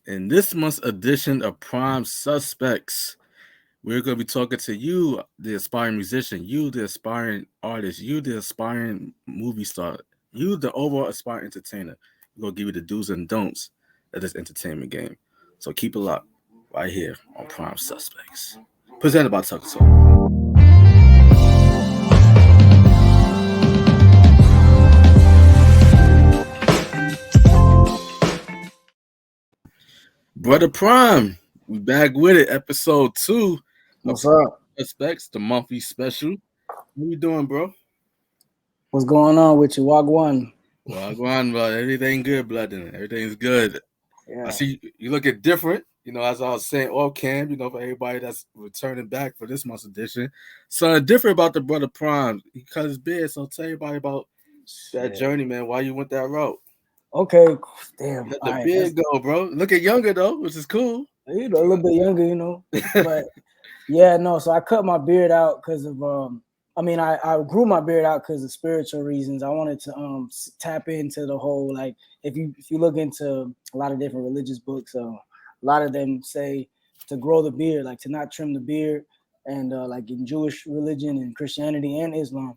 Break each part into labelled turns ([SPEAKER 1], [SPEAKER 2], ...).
[SPEAKER 1] In this month's edition of Prime Suspects, we're going to be talking to you, the aspiring musician, you, the aspiring artist, you, the aspiring movie star, you, the overall aspiring entertainer. We're going to give you the do's and don'ts of this entertainment game. So keep it locked right here on Prime Suspects. Presented by Tuck Talk. Brother Prime, we back with it. Episode 2 of
[SPEAKER 2] What's up?
[SPEAKER 1] Suspects, the monthly special. What you doing, bro?
[SPEAKER 2] What's going on with you? Wagwan.
[SPEAKER 1] Well, go on, bro. Everything good, blood. Everything's good. I
[SPEAKER 2] Yeah.
[SPEAKER 1] see you looking different. As I was saying, all cam. For everybody that's returning back for this month's edition, something different about the brother Prime. He cut his beard. So tell everybody about that
[SPEAKER 2] Shit.
[SPEAKER 1] journey, man. Why you went that route?
[SPEAKER 2] Okay. Damn.
[SPEAKER 1] Let
[SPEAKER 2] All
[SPEAKER 1] the
[SPEAKER 2] right.
[SPEAKER 1] beard go, bro. Looking younger though, which is cool.
[SPEAKER 2] A little bit younger. But yeah, no. So I cut my beard out because of I grew my beard out because of spiritual reasons. I wanted to tap into the whole, like, if you look into a lot of different religious books, a lot of them say to grow the beard, like to not trim the beard, and like in Jewish religion and Christianity and Islam,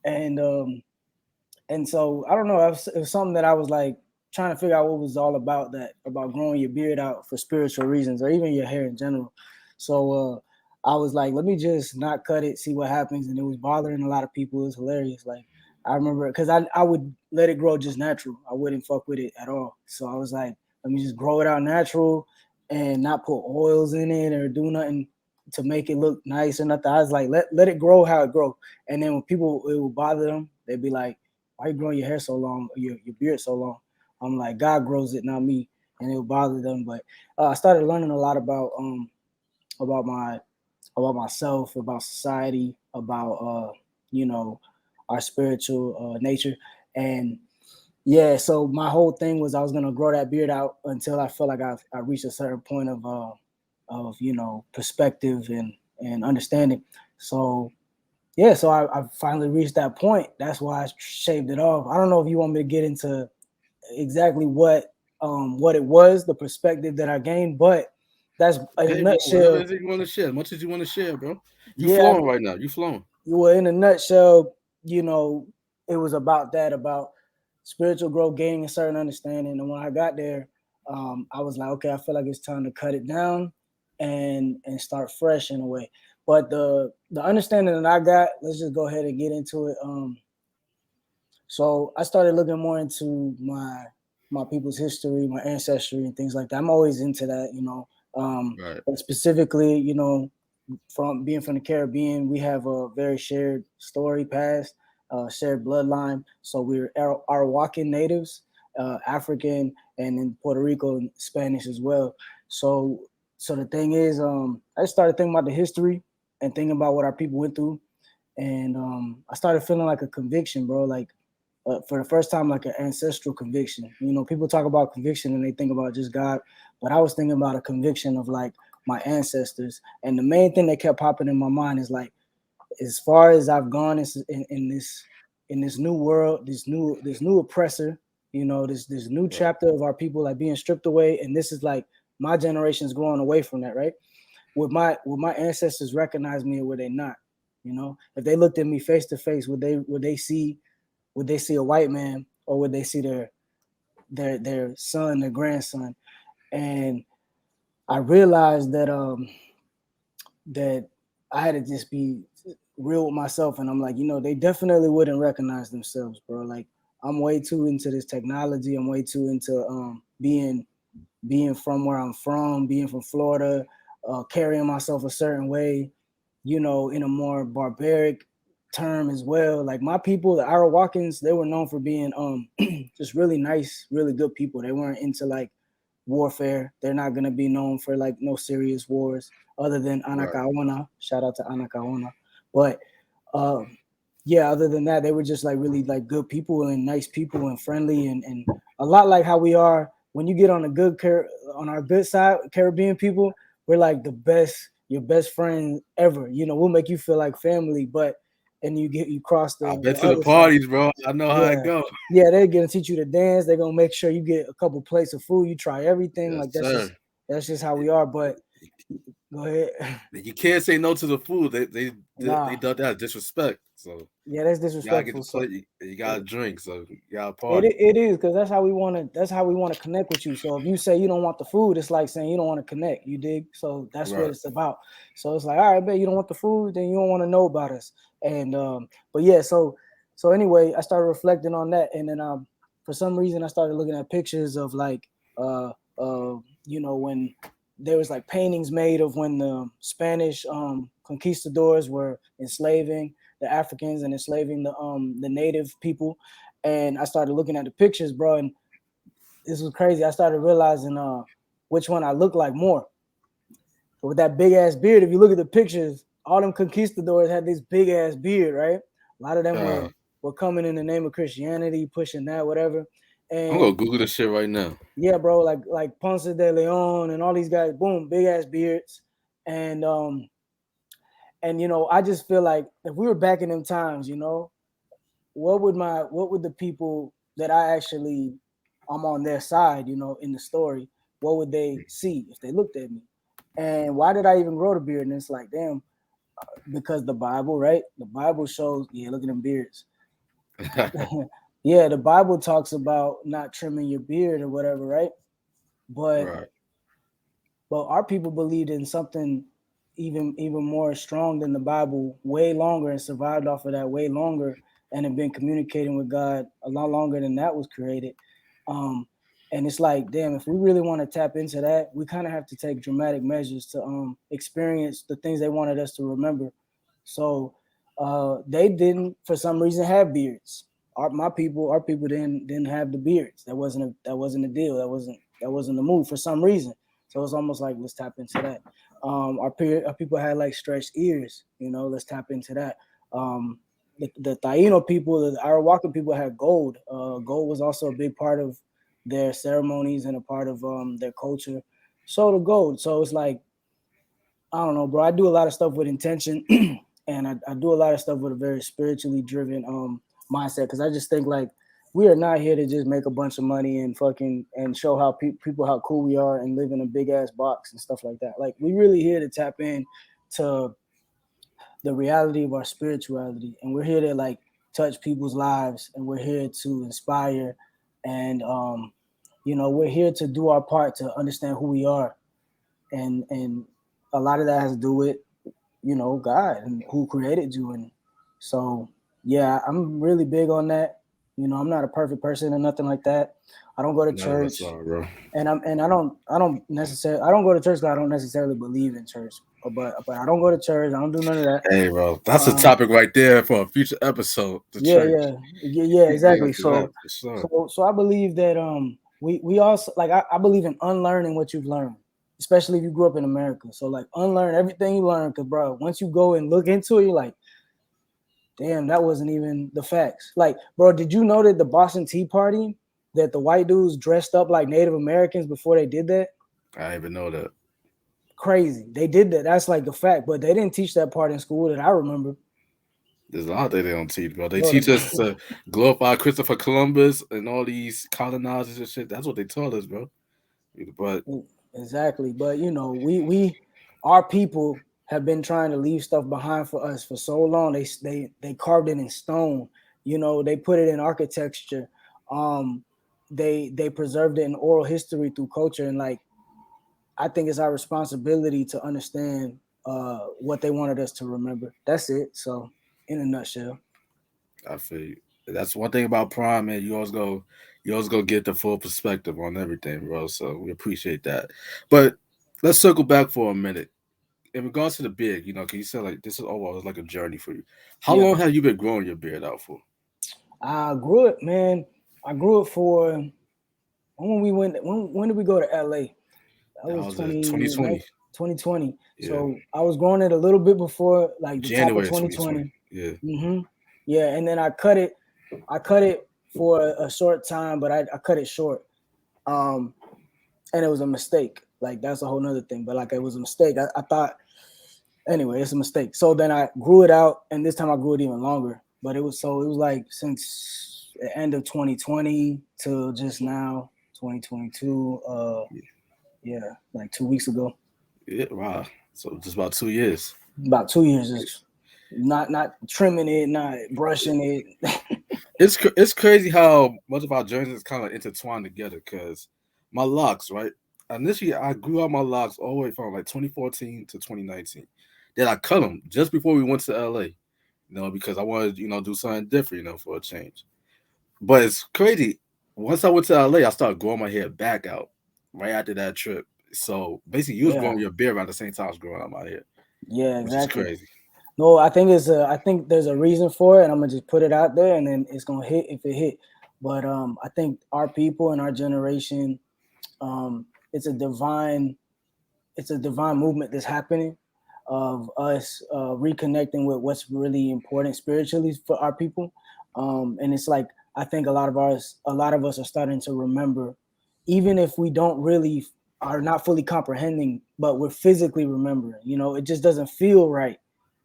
[SPEAKER 2] and so I don't know, it was something that I was like trying to figure out what was all about, that about growing your beard out for spiritual reasons, or even your hair in general. So I was like, let me just not cut it, see what happens. And it was bothering a lot of people. It was hilarious. Like, I remember, because I would let it grow just natural. I wouldn't fuck with it at all. So I was like, let me just grow it out natural and not put oils in it or do nothing to make it look nice or nothing. I was like, let it grow how it grow. And then when people, it would bother them, they'd be like, why you growing your hair so long, your beard so long? I'm like, God grows it, not me. And it would bother them. But I started learning a lot about my about myself, about society, about you know, our spiritual nature. And yeah, so my whole thing was I was gonna grow that beard out until I felt like I reached a certain point of perspective and understanding. So yeah, so I finally reached that point. That's why I shaved it off. I don't know if you want me to get into exactly what it was, the perspective that I gained, but that's in a
[SPEAKER 1] Hey, bro. Whatever
[SPEAKER 2] nutshell.
[SPEAKER 1] it is you want to share, as much as you want to share, bro. You
[SPEAKER 2] Yeah,
[SPEAKER 1] flowing right now. You flowing.
[SPEAKER 2] well, in a nutshell, you know, it was about that, about spiritual growth, gaining a certain understanding. And when I got there, I was like, okay, I feel like it's time to cut it down and start fresh in a way. But the understanding that I got, let's just go ahead and get into it. So I started looking more into my people's history, my ancestry, and things like that. I'm always into that.
[SPEAKER 1] Right.
[SPEAKER 2] But specifically, from being from the Caribbean, we have a very shared story past, shared bloodline. So we're Arawakan natives, African, and in Puerto Rico, Spanish as well. So, so the thing is, I started thinking about the history and thinking about what our people went through, and I started feeling like a conviction, bro. Like for the first time, like an ancestral conviction. People talk about conviction and they think about just God, but I was thinking about a conviction of like my ancestors. And the main thing that kept popping in my mind is like, as far as I've gone in this new world, this new oppressor, this new
[SPEAKER 1] Right.
[SPEAKER 2] chapter of our people like being stripped away, and this is like my generation's growing away from that, right? Would my ancestors recognize me or would they not? If they looked at me face to face, would they see a white man, or would they see their son, their grandson? And I realized that I had to just be real with myself, and I'm like, they definitely wouldn't recognize themselves, bro. Like, I'm way too into this technology. I'm way too into being from where I'm from, being from Florida, carrying myself a certain way, in a more barbaric term as well. Like, my people, the Arawakans, they were known for being just really nice, really good people. They weren't into like warfare. They're not gonna be known for like no serious wars other than
[SPEAKER 1] Right.
[SPEAKER 2] Anakawana. Shout out to Anakawana. But yeah, other than that, they were just like really like good people and nice people and friendly, and a lot like how we are when you get on on our good side, Caribbean people. We're like the best, your best friend ever. We'll make you feel like family. But and you cross
[SPEAKER 1] I've
[SPEAKER 2] the
[SPEAKER 1] been to the
[SPEAKER 2] other side.
[SPEAKER 1] parties, bro. I know how it
[SPEAKER 2] Yeah,
[SPEAKER 1] go.
[SPEAKER 2] yeah, they're gonna teach you to dance. They're gonna make sure you get a couple plates of food. You try everything.
[SPEAKER 1] Yes,
[SPEAKER 2] Like
[SPEAKER 1] sir.
[SPEAKER 2] that's just how we are. But go ahead.
[SPEAKER 1] You can't say no to the food. They
[SPEAKER 2] Nah,
[SPEAKER 1] done that disrespect. So
[SPEAKER 2] yeah, that's
[SPEAKER 1] you gotta get
[SPEAKER 2] disrespectful.
[SPEAKER 1] the
[SPEAKER 2] So
[SPEAKER 1] plate. You gotta drink. So you gotta
[SPEAKER 2] it
[SPEAKER 1] party.
[SPEAKER 2] it is because that's how we want to. That's how we want to connect with you. So if you say you don't want the food, it's like saying you don't want to connect. You dig? So that's what
[SPEAKER 1] Right.
[SPEAKER 2] it's about. So it's like, all right, bet you don't want the food, then you don't want to know about us. And but yeah, so anyway, I started reflecting on that, and then for some reason I started looking at pictures of like when there was like paintings made of when the Spanish conquistadors were enslaving the Africans and enslaving the native people, and I started looking at the pictures, bro, and this was crazy. I started realizing which one I look like more. So with that big ass beard, if you look at the pictures, all them conquistadors had this big ass beard, right? A lot of them
[SPEAKER 1] Uh,
[SPEAKER 2] were coming in the name of Christianity, pushing that, whatever.
[SPEAKER 1] I'm gonna
[SPEAKER 2] And
[SPEAKER 1] Google this shit right now.
[SPEAKER 2] yeah, bro, like Ponce de Leon and all these guys, boom, big ass beards. And I just feel like if we were back in them times, what would the people that I'm on their side, in the story, what would they see if they looked at me? And why did I even grow the beard? And it's like, damn, because the Bible, right? The Bible shows, yeah, look at them beards. Yeah, the Bible talks about not trimming your beard or whatever, right? But
[SPEAKER 1] Right.
[SPEAKER 2] but our people believed in something even more strong than the Bible, way longer, and survived off of that way longer, and have been communicating with God a lot longer than that was created. Um, and it's like, damn, if we really want to tap into that, we kind of have to take dramatic measures to experience the things they wanted us to remember. So they didn't, for some reason, have beards. Our people didn't have the beards. That wasn't a deal. That wasn't the move for some reason. So it's almost like let's tap into that. Our people had like stretched ears. Let's tap into that. The Taino people, the Arawakan people had gold. Gold was also a big part of their ceremonies and a part of their culture. So the gold. So it's like, I don't know, bro. I do a lot of stuff with intention, and I do a lot of stuff with a very spiritually driven mindset, because I just think like we are not here to just make a bunch of money and fucking and show how people how cool we are and live in a big ass box and stuff like that. Like we really here to tap in to the reality of our spirituality, and we're here to like touch people's lives, and we're here to inspire, and we're here to do our part to understand who we are, and a lot of that has to do with God and who created you. And so yeah, I'm really big on that. I'm not a perfect person or nothing like that. I don't go to
[SPEAKER 1] None of us
[SPEAKER 2] church,
[SPEAKER 1] are, bro.
[SPEAKER 2] and I don't go to church because I don't necessarily believe in church. But I don't go to church. I don't do none of that.
[SPEAKER 1] Hey, bro, that's a
[SPEAKER 2] Um,
[SPEAKER 1] topic right there for a future episode. The
[SPEAKER 2] yeah,
[SPEAKER 1] church.
[SPEAKER 2] yeah, yeah,
[SPEAKER 1] We can get
[SPEAKER 2] exactly.
[SPEAKER 1] into that
[SPEAKER 2] So,
[SPEAKER 1] for sure.
[SPEAKER 2] so I believe that we also like I believe in unlearning what you've learned, especially if you grew up in America. So like unlearn everything you learned, because bro, once you go and look into it, you're like, damn, that wasn't even the facts. Like, bro, did you know that the Boston Tea Party, that the white dudes dressed up like Native Americans before they did that?
[SPEAKER 1] I didn't even know that.
[SPEAKER 2] Crazy. They did that. That's like a fact, but they didn't teach that part in school that I remember.
[SPEAKER 1] There's a lot that they don't teach, bro. They
[SPEAKER 2] Bro,
[SPEAKER 1] teach us to glorify Christopher Columbus and all these colonizers and shit. That's what they taught us, bro. But
[SPEAKER 2] exactly. But we our people have been trying to leave stuff behind for us for so long. They carved it in stone. They put it in architecture. Um, they preserved it in oral history through culture, and like I think it's our responsibility to understand what they wanted us to remember. That's it. So, in a nutshell.
[SPEAKER 1] I feel you. That's one thing about Prime, man. You always go get the full perspective on everything, bro. So we appreciate that. But let's circle back for a minute. In regards to the beard, because you said like this is overall it's like a journey for you. How
[SPEAKER 2] Yeah,
[SPEAKER 1] long have you been growing your beard out for?
[SPEAKER 2] I grew it, man. I grew it for when we went. When did we go to LA? That
[SPEAKER 1] That
[SPEAKER 2] was
[SPEAKER 1] was 2020.
[SPEAKER 2] 2020.
[SPEAKER 1] Yeah.
[SPEAKER 2] So I was growing it a little bit before, like the top of
[SPEAKER 1] January 2020.
[SPEAKER 2] 2020.
[SPEAKER 1] Yeah.
[SPEAKER 2] Yeah, and then I cut it. I cut it for a short time, but I cut it short. Um, and it was a mistake. Like that's a whole nother thing. But like it was a mistake. I thought Anyway, it's a mistake. So then I grew it out, and this time I grew it even longer. But it was like since the end of 2020 till just now, 2022. Yeah, like 2 weeks ago.
[SPEAKER 1] Yeah, wow. So just about 2 years.
[SPEAKER 2] About 2 years is not trimming it, not brushing it.
[SPEAKER 1] It's crazy how much of our journeys kind of intertwined together. Cause my locks, right? Initially, I grew out my locks all the way from like 2014 to 2019. Then I cut them just before we went to LA. Because I wanted do something different, for a change. But it's crazy. Once I went to LA, I started growing my hair back out right after that trip. So basically, you was
[SPEAKER 2] Yeah,
[SPEAKER 1] growing your beard around the same time I was growing out my hair,
[SPEAKER 2] yeah,
[SPEAKER 1] which is
[SPEAKER 2] exactly.
[SPEAKER 1] crazy.
[SPEAKER 2] No, I think there's a reason for it, and I'm gonna just put it out there, and then it's gonna hit if it hit. But I think our people and our generation, um, it's a divine it's a divine movement that's happening of us reconnecting with what's really important spiritually for our people. And it's like I think a lot of us are starting to remember, even if we don't really are not fully comprehending, but we're physically remembering. It just doesn't feel right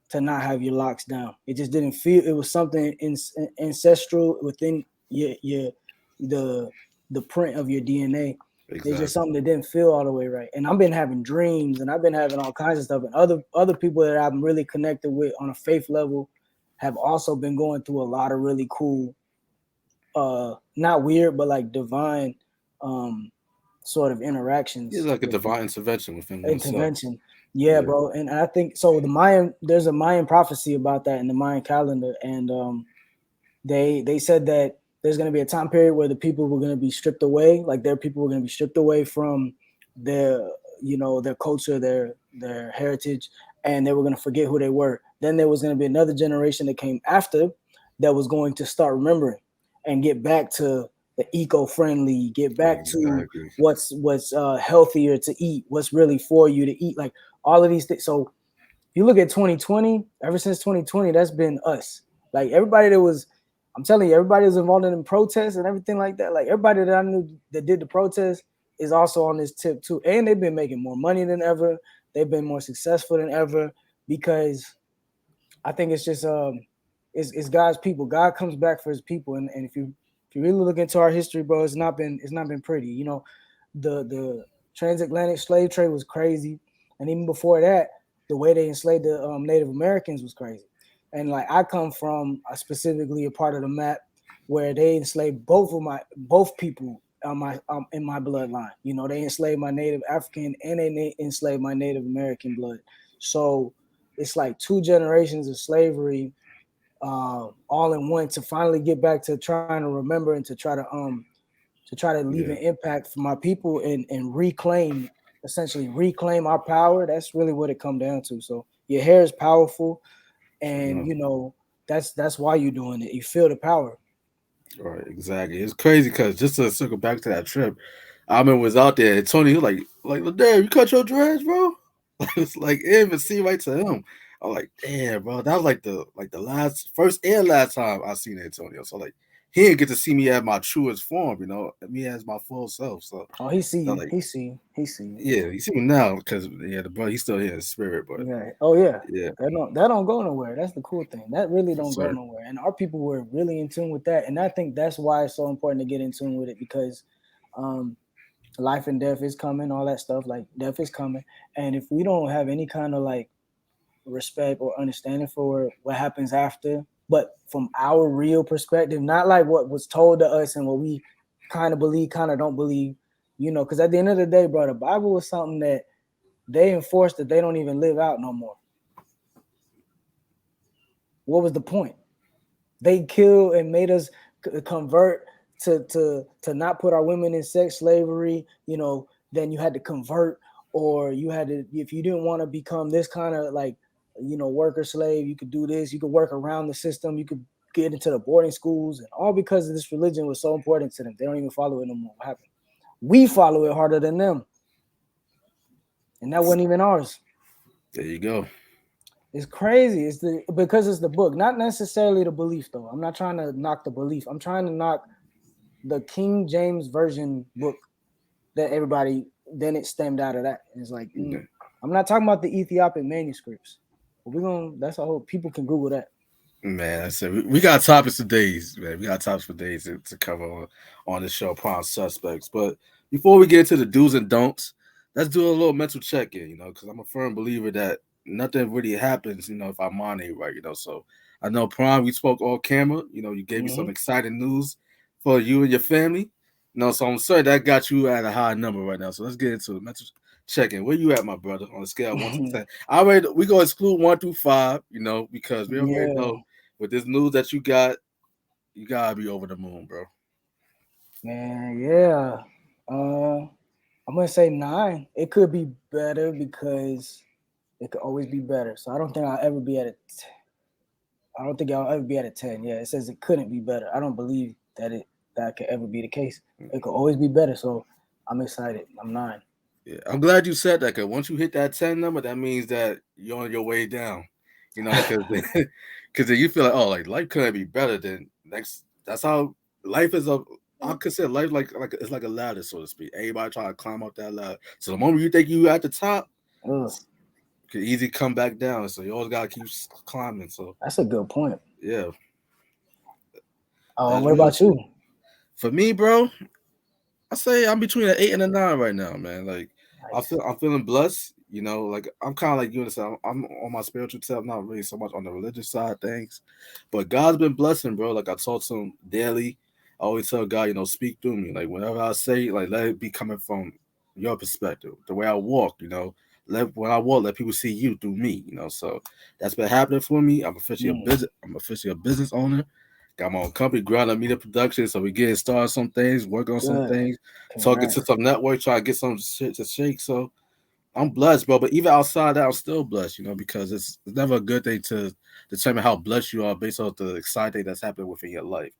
[SPEAKER 2] to not have your locks down. It just didn't feel. It was something ancestral within your the the print of your DNA. It's just
[SPEAKER 1] Exactly.
[SPEAKER 2] something that didn't feel all the way right. And I've been having dreams, and I've been having all kinds of stuff. And other people that I'm really connected with on a faith level have also been going through a lot of really cool, not weird, but like divine, um, sort of
[SPEAKER 1] It's
[SPEAKER 2] interactions
[SPEAKER 1] like a
[SPEAKER 2] with
[SPEAKER 1] divine intervention within oneself.
[SPEAKER 2] intervention. Yeah,
[SPEAKER 1] Yeah.
[SPEAKER 2] bro. And I think so. There's a Mayan prophecy about that in the Mayan calendar, and they said that there's going to be a time period where the people were going to be stripped away, like their people were going to be stripped away from their, their culture, their heritage, and they were going to forget who they were. Then there was going to be another generation that came after that was going to start remembering and get back to the eco-friendly, get back to
[SPEAKER 1] Exactly.
[SPEAKER 2] what's healthier to eat, what's really for you to eat, like all of these things. So you look at 2020, ever since 2020, that's been us. Like everybody that was, I'm telling you, everybody was involved in protests and everything like that. Like everybody that I knew that did the protest is also on this tip too. And they've been making more money than ever. They've been more successful than ever because I think it's just it's God's people. God comes back for his people. And if you really look into our history, bro, it's not been pretty. The transatlantic slave trade was crazy. And even before that, the way they enslaved the Native Americans was crazy. And like I come from specifically a part of the map where they enslaved both people on my in my bloodline. They enslaved my Native African and they enslaved my Native American blood. So it's like two generations of slavery all in one to finally get back to trying to remember and to try to leave an
[SPEAKER 1] Yeah.
[SPEAKER 2] impact for my people and essentially reclaim our power. That's really what it come down to. So your hair is powerful,
[SPEAKER 1] I
[SPEAKER 2] and
[SPEAKER 1] know.
[SPEAKER 2] that's why you're doing it. You feel the power.
[SPEAKER 1] Right. Exactly. It's crazy because just to circle back to that trip, I remember was out there and Tony was like, Ladale, you cut your dreads, bro? It's like it didn't even seem right to him. I'm like, damn, bro, that was like the last, first and last time I seen Antonio. So like, he didn't get to see me at my truest form, me as my full self. So
[SPEAKER 2] Oh, he see
[SPEAKER 1] I
[SPEAKER 2] you.
[SPEAKER 1] like,
[SPEAKER 2] He see you. He see you.
[SPEAKER 1] yeah, you see me now because yeah, the brother he's still here in spirit, but
[SPEAKER 2] Yeah. Oh yeah.
[SPEAKER 1] yeah,
[SPEAKER 2] That don't go nowhere. That's the cool thing. That really
[SPEAKER 1] for
[SPEAKER 2] don't go
[SPEAKER 1] certain.
[SPEAKER 2] nowhere. And our people were really in tune with that. And I think that's why it's so important to get in tune with it because um life and death is coming, all that stuff. Like death is coming. And if we don't have any kind of like respect or understanding for what happens after, but from our real perspective, not like what was told to us and what we kind of believe, kind of don't believe, because at the end of the day, bro, the Bible was something that they enforced that they don't even live out no more. What was the point? They killed and made us convert to not put our women in sex slavery. Then you had to convert, or you had to, if you didn't want to become this kind of like worker slave, you could do this. You could work around the system. You could get into the boarding schools, and all because of this religion was so important to them. They don't even follow it no more. What happened? We follow it harder than them, and that wasn't even ours.
[SPEAKER 1] There you go.
[SPEAKER 2] It's crazy. Because it's the book, not necessarily the belief though. I'm not trying to knock the belief. I'm trying to knock the King James version book that everybody then it stemmed out of that. And it's like
[SPEAKER 1] Yeah.
[SPEAKER 2] I'm not talking about the Ethiopic manuscripts. We're gonna. That's all. People can Google that.
[SPEAKER 1] Man, I said we got topics for days, man. We got topics for days to cover on this show, Prime Suspects. But before we get into the do's and don'ts, let's do a little mental check in, because I'm a firm believer that nothing really happens, if our mind ain't right, So I know Prime, we spoke all camera, you gave me some exciting news for you and your family. So I'm sorry that got you at a high number right now. So let's get into it. Mental check in. Where you at, my brother, on a scale of 1 to 10? We gonna exclude 1 through 5, because we already
[SPEAKER 2] Yeah,
[SPEAKER 1] know with this news that you got, you gotta be over the moon, bro.
[SPEAKER 2] man. Yeah. I'm gonna say 9. It could be better because it could always be better. So I don't think I'll ever be at a. I don't think I'll ever be at a 10. Yeah, it says it couldn't be better. I don't believe that could ever be the case. It could always be better. So I'm excited. I'm 9.
[SPEAKER 1] Yeah, I'm glad you said that, because once you hit that 10 number, that means that you're on your way down. Because because then you feel like, oh, like life couldn't be better than next. That's how life is. I consider life like it's like a ladder, so to speak. Everybody try to climb up that ladder. So the moment you think you at the top,
[SPEAKER 2] Ugh,
[SPEAKER 1] could easily come back down. So you always gotta keep climbing. So
[SPEAKER 2] that's a good point.
[SPEAKER 1] yeah, that's
[SPEAKER 2] What
[SPEAKER 1] real
[SPEAKER 2] about you?
[SPEAKER 1] shit. For me, bro, I say I'm between an 8 and a 9 right now, man. Like
[SPEAKER 2] Nice.
[SPEAKER 1] I'm feeling blessed. Like I'm kind of like you understand. I'm on my spiritual self, not really so much on the religious side of things, but God's been blessing, bro. Like I talk to Him daily. I always tell God, speak through me. Like whenever I say, like let it be coming from your perspective, the way I walk. When I walk, let people see you through me. So that's been happening for me. I'm officially a
[SPEAKER 2] Mm,
[SPEAKER 1] business. I'm officially a business owner. Got my own company, Ground Up Media Production. So we getting started some things, working on some
[SPEAKER 2] good.
[SPEAKER 1] things, talking to
[SPEAKER 2] Congrats.
[SPEAKER 1] some networks, trying to get some shit to shake. So I'm blessed, bro. But even outside that, I'm still blessed, because it's never a good thing to determine how blessed you are based off the exciting that's happening within your life.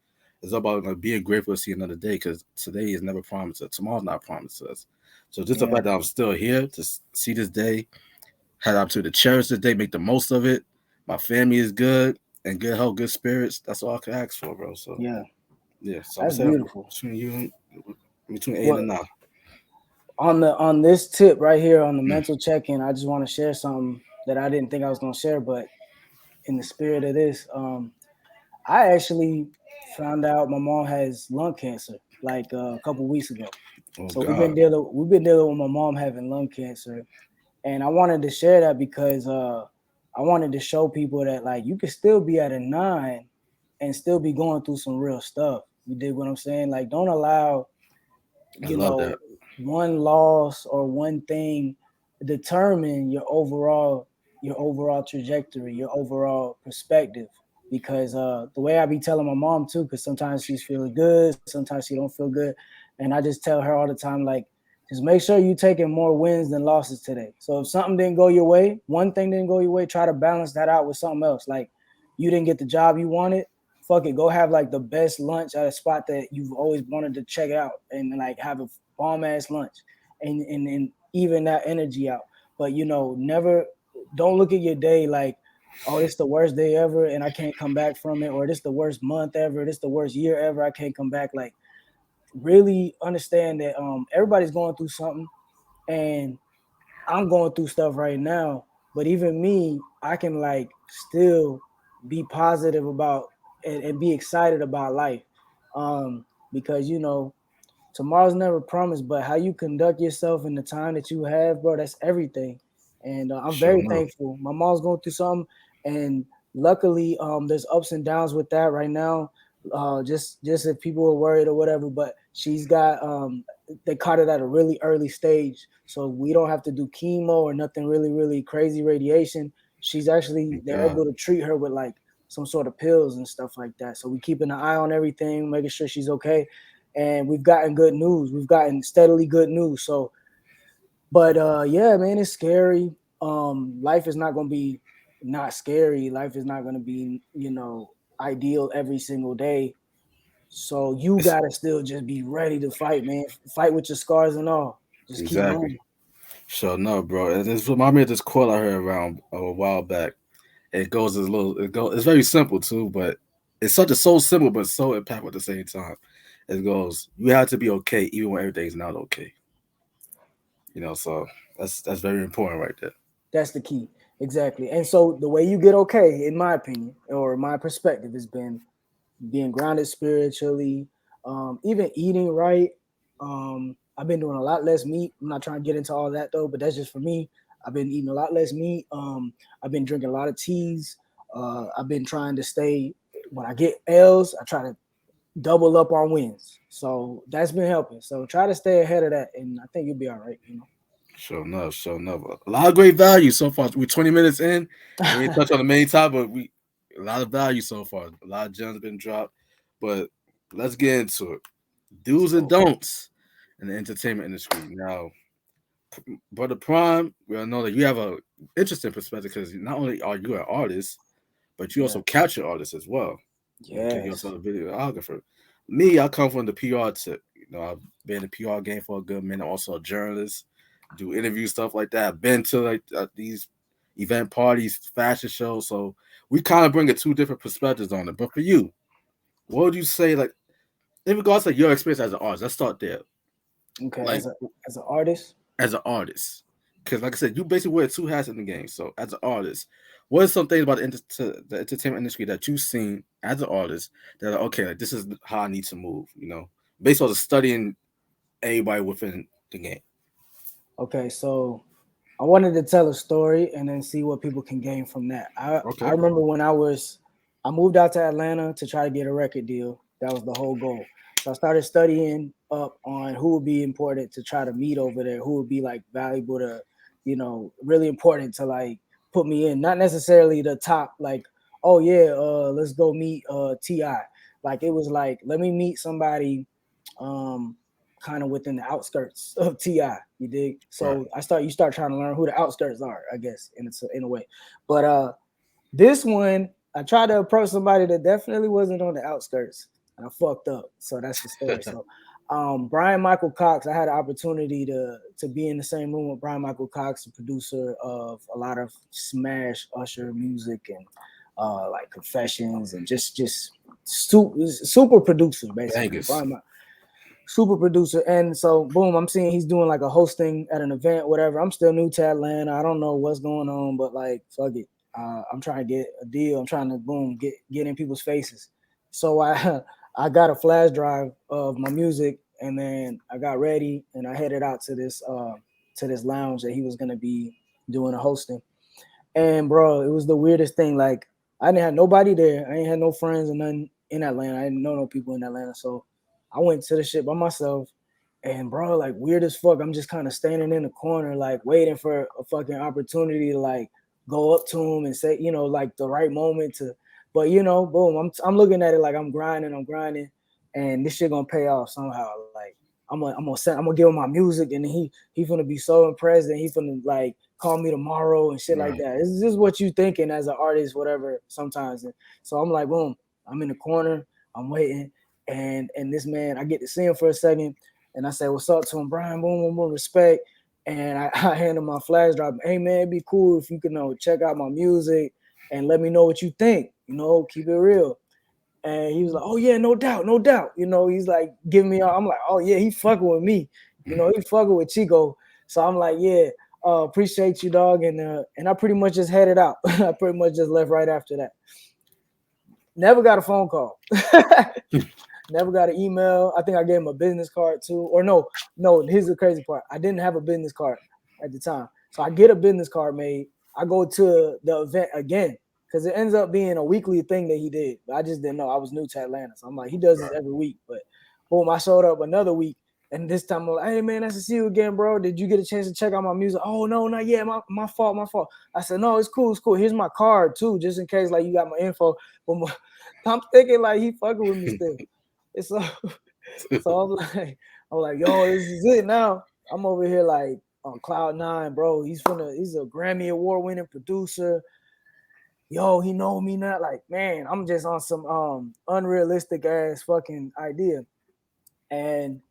[SPEAKER 1] It's about like being grateful to see another day, because today is never promised us. Tomorrow's not promised us. So just the
[SPEAKER 2] Yeah.
[SPEAKER 1] fact that I'm still here to see this day, had the opportunity to cherish this day, make the most of it. My family is good and good health, good spirits. That's all I can ask for, bro. So
[SPEAKER 2] Yeah.
[SPEAKER 1] yeah, so I'm gonna
[SPEAKER 2] That's
[SPEAKER 1] say
[SPEAKER 2] beautiful.
[SPEAKER 1] between you, between 8 and
[SPEAKER 2] Well,
[SPEAKER 1] 9.
[SPEAKER 2] on this tip right here on the mental check-in, I just want to share something that I didn't think I was gonna share, but in the spirit of this, I actually found out my mom has lung cancer like a couple weeks ago.
[SPEAKER 1] Oh
[SPEAKER 2] So
[SPEAKER 1] God,
[SPEAKER 2] we've been dealing with my mom having lung cancer, and I wanted to share that because I wanted to show people that like you can still be at a 9 and still be going through some real stuff. You dig what I'm saying? Like don't allow
[SPEAKER 1] I
[SPEAKER 2] you
[SPEAKER 1] love that.
[SPEAKER 2] know one loss or one thing determine your overall trajectory, your overall perspective. Because the way I be telling my mom too, because sometimes she's feeling good, sometimes she don't feel good, and I just tell her all the time like just make sure you taking more wins than losses today. So if something didn't go your way, one thing didn't go your way, try to balance that out with something else. Like you didn't get the job you wanted, fuck it, go have like the best lunch at a spot that you've always wanted to check out and like have a bomb ass lunch and even that energy out. But never don't look at your day like, oh, this the worst day ever and I can't come back from it, or this the worst month ever, this the worst year ever, I can't come back. Like really understand that everybody's going through something and I'm going through stuff right now, but even me, I can like still be positive about and be excited about life. Because tomorrow's never promised, but how you conduct yourself in the time that you have, bro, that's everything. And I'm
[SPEAKER 1] Sure
[SPEAKER 2] very
[SPEAKER 1] enough.
[SPEAKER 2] thankful. My mom's going through something, and luckily, there's ups and downs with that right now. Just if people are worried or whatever, but she's got they caught it at a really early stage, so we don't have to do chemo or nothing really crazy radiation. She's actually
[SPEAKER 1] Thank
[SPEAKER 2] they're
[SPEAKER 1] God.
[SPEAKER 2] able to treat her with like some sort of pills and stuff like that. So we keeping an eye on everything, making sure she's okay, and we've gotten good news. We've gotten steadily good news. So, but yeah, man, it's scary. Life is not gonna be not scary. Life is not gonna be, ideal every single day. So you
[SPEAKER 1] It's,
[SPEAKER 2] gotta still just be ready to fight, man. Fight with your scars and all. Just keep
[SPEAKER 1] exactly.
[SPEAKER 2] going.
[SPEAKER 1] Sure enough, bro. And this remind me of this quote I heard around a while back. It goes as a little. It's very simple too, but it's such a so simple but so impactful at the same time. It goes, "You have to be okay even when everything's not okay." So that's very important right there.
[SPEAKER 2] That's the key. Exactly. And so the way you get okay, in my opinion, or my perspective, has been being grounded spiritually, even eating right. I've been doing a lot less meat. I'm not trying to get into all that though, but that's just for me. I've been eating a lot less meat. I've been drinking a lot of teas. I've been trying to stay, when I get L's, I try to double up on wins. So that's been helping. So try to stay ahead of that, and I think you'll be all right.
[SPEAKER 1] Sure enough, sure enough. A lot of great value so far. We're 20 minutes in. We ain't touched on the main topic, but we a lot of value so far. A lot of gems been dropped. But let's get into it. Do's and
[SPEAKER 2] So
[SPEAKER 1] don'ts in the entertainment industry. Now, Brother Prime, we all know that you have a interesting perspective because not only are you an artist, but you
[SPEAKER 2] yeah,
[SPEAKER 1] also capture artists as well. Because you're
[SPEAKER 2] yes,
[SPEAKER 1] also a videographer. Me, I come from the PR tip. I've been in the PR game for a good minute. Also a journalist, do interview stuff like that. I've been to like these event parties, fashion shows. So we kind of bring a two different perspectives on it. But for you, what would you say, like, in regards to your experience as an artist? Let's start there.
[SPEAKER 2] okay.
[SPEAKER 1] Like,
[SPEAKER 2] As an artist,
[SPEAKER 1] as an artist, because like I said, you basically wear two hats in the game. So as an artist, what are some things about the entertainment industry that you've seen as an artist that are okay, like this is how I need to move, based on the studying everybody within the game.
[SPEAKER 2] okay. So I wanted to tell a story and then see what people can gain from that. I
[SPEAKER 1] Okay.
[SPEAKER 2] remember when I moved out to Atlanta to try to get a record deal. That was the whole goal. So I started studying up on who would be important to try to meet over there, who would be like valuable to, really important to like put me in. Not necessarily the top, like, oh yeah, let's go meet TI. Like it was like, let me meet somebody um kind of within the outskirts of TI. You dig?
[SPEAKER 1] Right.
[SPEAKER 2] So you start trying to learn who the outskirts are, I guess, in a way. But this one, I tried to approach somebody that definitely wasn't on the outskirts, and I fucked up. So that's the story. So Bryan-Michael Cox, I had an opportunity to be in the same room with Bryan-Michael Cox, the producer of a lot of smash Usher music and like Confessions and just super producer basically.
[SPEAKER 1] Bangers.
[SPEAKER 2] Super producer. And so boom, I'm seeing he's doing like a hosting at an event, whatever. I'm still new to Atlanta. I don't know what's going on, but like fuck it. I'm trying to get a deal. I'm trying to boom get in people's faces. So I I got a flash drive of my music, and then I got ready and I headed out to this lounge that he was gonna be doing a hosting. And bro, it was the weirdest thing. Like I didn't have nobody there. I ain't had no friends or nothing in Atlanta. I didn't know no people in Atlanta. So I went to the shit by myself. And bro, like weird as fuck. I'm just kind of standing in the corner, like waiting for a fucking opportunity to like go up to him and say, like the right moment to. But boom, I'm looking at it like I'm grinding, and this shit gonna pay off somehow. Like I'm gonna give him my music, and he gonna be so impressed, and he's gonna like call me tomorrow and shit like
[SPEAKER 1] Right.
[SPEAKER 2] that. It's just what you thinking as an artist, whatever. Sometimes, and so I'm like, boom, I'm in the corner, I'm waiting, and this man, I get to see him for a second, and I say, "What's up?" to him, Brian. Boom, boom, boom, respect. And I hand him my flash drive. Hey man, it'd be cool if you could check out my music and let me know what you think. Keep it real. And he was like, "Oh yeah, no doubt, no doubt." He's like giving me. I'm like, "Oh yeah, he fucking with me." He fucking with Chico. So I'm like, "Yeah, appreciate you, dog." And I pretty much just headed out. I pretty much just left right after that. Never got a phone call. Never got an email. I think I gave him a business card too. Or no. Here's the crazy part. I didn't have a business card at the time, so I get a business card made. I go to the event again because it ends up being a weekly thing that he did. But I just didn't know. I was new to Atlanta, so I'm like, he does this
[SPEAKER 1] Right.
[SPEAKER 2] every week. But boom, I showed up another week, and this time I'm like, hey man, nice to see you again, bro. Did you get a chance to check out my music? Oh no, not yet. My fault, my fault. I said, no, it's cool, it's cool. Here's my card too, just in case like you got my info. But I'm thinking like he fucking with me still. It's so I'm like, yo, this is it now. I'm over here like on cloud nine, bro. He's a Grammy Award winning producer. Yo, he know me now. Like, man, I'm just on some unrealistic ass fucking idea. And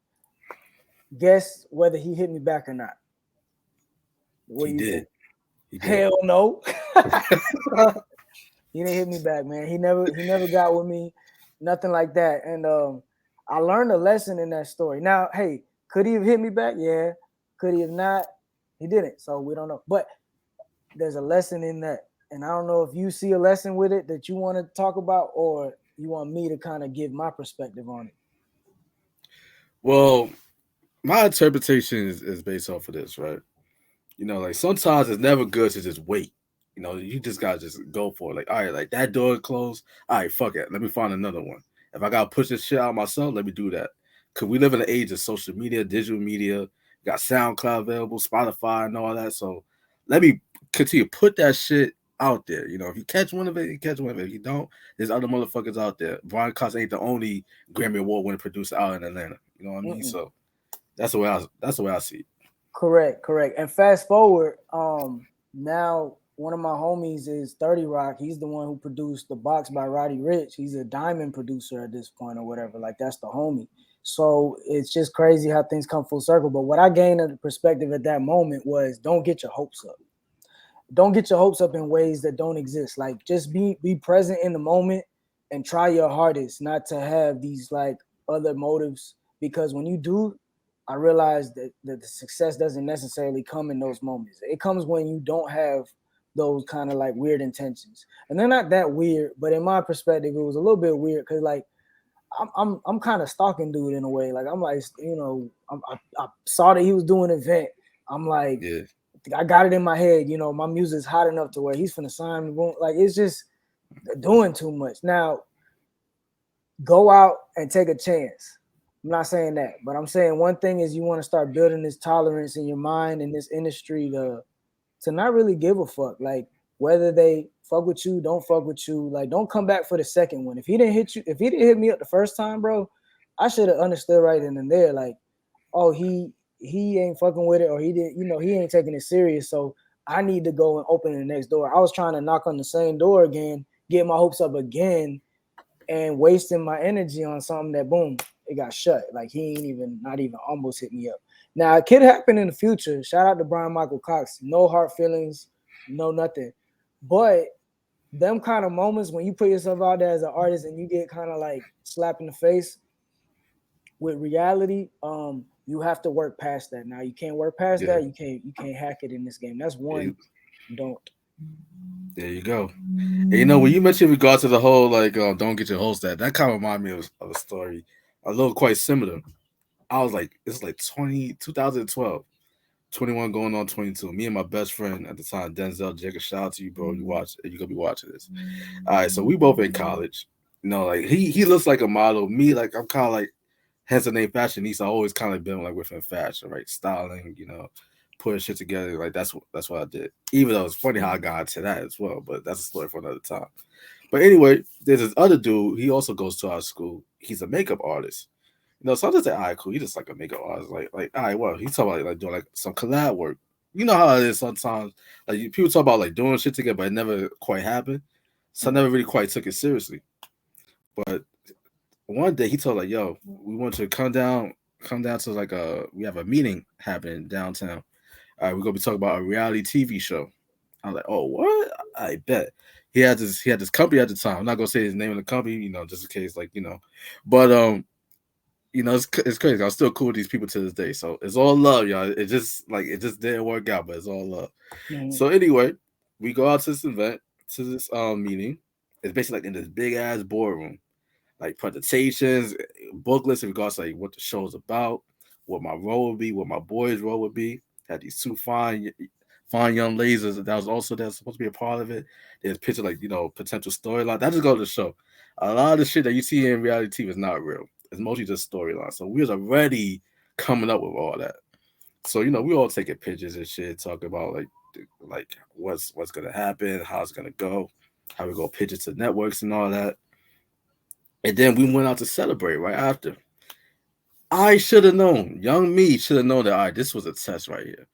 [SPEAKER 2] guess whether he hit me back or not. What
[SPEAKER 1] He
[SPEAKER 2] do you
[SPEAKER 1] did.
[SPEAKER 2] think?
[SPEAKER 1] He did.
[SPEAKER 2] Hell no. He didn't hit me back, man. He never got with me, nothing like that. And I learned a lesson in that story. Now, hey, could he have hit me back? Yeah. Could he have not? He didn't. So we don't know. But there's a lesson in that. And I don't know if you see a lesson with it that you want to talk about, or you want me to kind of give my perspective on it.
[SPEAKER 1] Well, my interpretation is based off of this, right? Like sometimes it's never good to just wait. You just gotta just go for it. Like, all right, like that door closed. All right, fuck it. Let me find another one. If I gotta push this shit out myself, let me do that. Cause we live in an age of social media, digital media, got SoundCloud available, Spotify, and all that. So let me continue to put that shit out there. If you catch one of it, you catch one of it. If you don't, there's other motherfuckers out there. Brian Cox ain't the only Grammy Award winning producer out in Atlanta. You know what I mean?
[SPEAKER 2] Mm-mm.
[SPEAKER 1] So that's the way I see it.
[SPEAKER 2] Correct. And fast forward, now one of my homies is 30 Rock. He's the one who produced the Box by Roddy Ricch. He's a diamond producer at this point or whatever. Like that's the homie. So it's just crazy how things come full circle. But what I gained of the perspective at that moment was don't get your hopes up. Don't get your hopes up in ways that don't exist. Like just be present in the moment and try your hardest not to have these like other motives. Because when you do, I realize that the success doesn't necessarily come in those moments. It comes when you don't have those kind of like weird intentions. And they're not that weird, but in my perspective, it was a little bit weird because like I'm kind of stalking dude in a way. Like I'm like, I saw that he was doing an event. I'm like,
[SPEAKER 1] Yeah.
[SPEAKER 2] I got it in my head, my music's hot enough to where he's finna sign me. Like it's just doing too much. Now, go out and take a chance. I'm not saying that, but I'm saying one thing is you want to start building this tolerance in your mind in this industry to not really give a fuck. Like whether they fuck with you, don't fuck with you. Like don't come back for the second one. If he didn't hit me up the first time, bro, I should have understood right then and there. Like, oh, he ain't fucking with it, or he did, he ain't taking it serious. So I need to go and open the next door. I was trying to knock on the same door again, get my hopes up again, and wasting my energy on something that boom, it got shut. Like he ain't even not even almost hit me up. Now it could happen in the future. Shout out to Bryan-Michael Cox. No hard feelings, no nothing. But them kind of moments when you put yourself out there as an artist and you get kind of like slapped in the face with reality, you have to work past that. Now you can't work past
[SPEAKER 1] Yeah.
[SPEAKER 2] that. You can't hack it in this game. That's
[SPEAKER 1] Yeah.
[SPEAKER 2] one. Don't.
[SPEAKER 1] There you go. And when you mentioned in regard to the whole like don't get your hopes that kind of reminded me of a story a little quite similar. I was like, it's like 2012, 21 going on 22. Me and my best friend at the time, Denzel Jacob, shout out to you, bro. You gonna be watching this. All right, so we both in college. Like he looks like a model. Me, like I'm kind of like hence the name fashionista. I always kind of been like within fashion, right? Styling, putting shit together. Like that's what I did. Even though it's funny how I got into that as well, but that's a story for another time. But anyway, there's this other dude. He also goes to our school. He's a makeup artist. So I just say, all right, cool. He just like a makeup artist. Like, all right, well, he's talking about like doing like some collab work. You know how it is sometimes. Like people talk about like doing shit together, but it never quite happened. So I never really quite took it seriously. But one day he told like, yo, we want you to come down to like we have a meeting happening downtown. All right, we're gonna be talking about a reality TV show. I was like, oh, what? I bet. He had this company at the time. I'm not gonna say his name of the company, just in case, like, But it's crazy. I'm still cool with these people to this day. So it's all love, y'all. It just didn't work out, but it's all love.
[SPEAKER 2] Mm-hmm.
[SPEAKER 1] So anyway, we go out to this event, to this meeting. It's basically like in this big ass boardroom, like presentations, booklets in regards to like what the show's about, what my role would be, what my boys' role would be. Had these two fine young ladies that was also there supposed to be a part of it. There's picture like potential storyline. That just goes to show a lot of the shit that you see in reality TV is not real. It's mostly just storyline. So we was already coming up with all that. So we all taking pictures and shit, talking about like what's gonna happen, how it's gonna go, how we go pitch it to networks and all that. And then we went out to celebrate right after. I should have known. Young me should have known that all right, this was a test right here.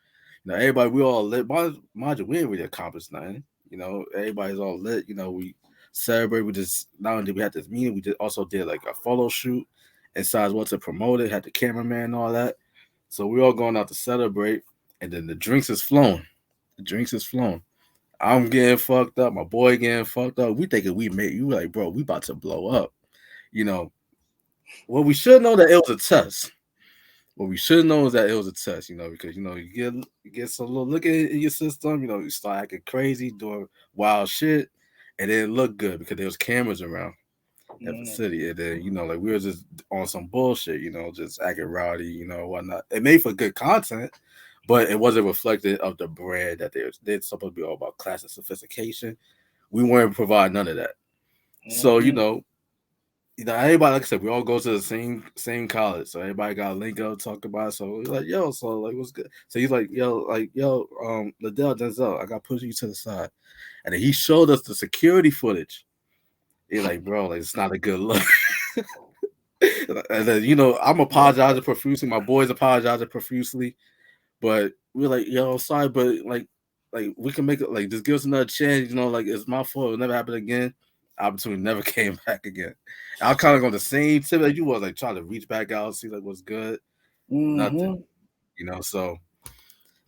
[SPEAKER 1] Everybody, we all lit. Mind you, we ain't really accomplished nothing. Everybody's all lit. We celebrate. We just not only did we have this meeting, we also did like a photo shoot inside as well to promote it. Had the cameraman and all that. So we all going out to celebrate, and then the drinks is flowing. The drinks is flowing. I'm getting fucked up. My boy getting fucked up. We thinking we made you like, bro, we about to blow up. You know, well, we should know that it was a test. What we should know is that it was a test, because you get some little look in your system, you start acting crazy, doing wild shit, and it didn't look good because there was cameras around at the city, and then like we were just on some bullshit, just acting rowdy, whatnot. It made for good content, but it wasn't reflective of the brand that they're supposed to be all about class and sophistication. We weren't providing none of that. So everybody, like I said, we all go to the same college, so everybody got a link up, talk about it. So he's like, yo, so like, what's good? So he's like, yo, Ladale, Denzel, I got to push you to the side, and then he showed us the security footage. He's like, bro, like it's not a good look. And then I'm apologizing profusely. My boys apologizing profusely, but we're like, yo, sorry, but like we can make it. Like, just give us another chance. Like it's my fault. It'll never happen again. Opportunity never came back again. I was kind of on the same tip that you was, like trying to reach back out, see like what's good. Nothing. So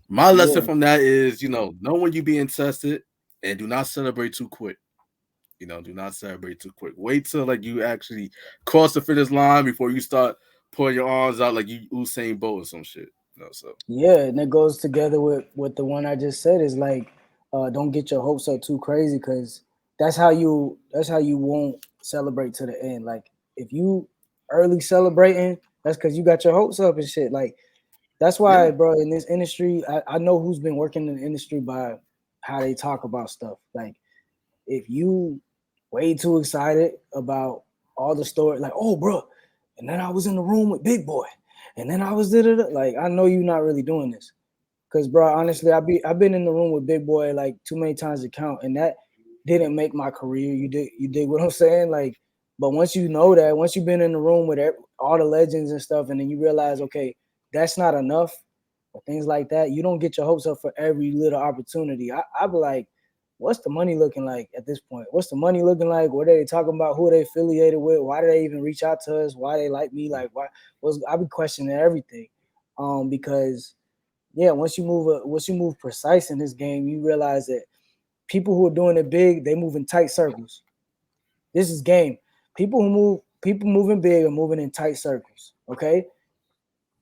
[SPEAKER 1] my lesson from that is, know when you're being tested, and do not celebrate too quick. Do not celebrate too quick. Wait till like you actually cross the finish line before you start pulling your arms out like you Usain Bolt or some shit. So
[SPEAKER 2] Yeah, and it goes together with the one I just said is like, don't get your hopes up too crazy, because that's how you won't celebrate to the end. Like if you early celebrating, that's because you got your hopes up and shit. Like that's why, bro, in this industry, I know who's been working in the industry by how they talk about stuff. Like if you way too excited about all the story, like, oh, bro, and then I was in the room with Big Boy, and then I was like, I know you're not really doing this, because, bro, honestly, I've been in the room with Big Boy like too many times to count, and that didn't make my career. You dig what I'm saying? Like, but once you know that, once you've been in the room with all the legends and stuff, and then you realize, okay, that's not enough, or things like that, you don't get your hopes up for every little opportunity. I be like, what's the money looking like at this point? What's the money looking like? What are they talking about? Who are they affiliated with? Why do they even reach out to us? Why they like me? Like, why? I be questioning everything, because once you move precise in this game, you realize that people who are doing it big, they move in tight circles. This is game. People moving big are moving in tight circles. Okay,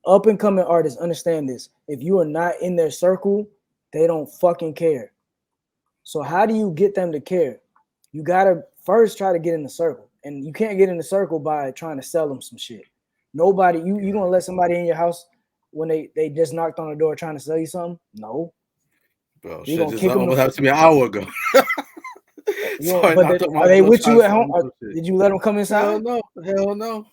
[SPEAKER 2] up and coming artists understand this. If you are not in their circle, they don't fucking care. So how do you get them to care? You gotta first try to get in the circle, and you can't get in the circle by trying to sell them some shit. Nobody, you gonna let somebody in your house when they just knocked on the door trying to sell you something? No,
[SPEAKER 1] bro,
[SPEAKER 2] you
[SPEAKER 1] shit
[SPEAKER 2] gonna
[SPEAKER 1] just
[SPEAKER 2] kick them.
[SPEAKER 1] almost happened to me an hour ago.
[SPEAKER 2] Are they with you at home? Did you let them come inside?
[SPEAKER 1] Hell no.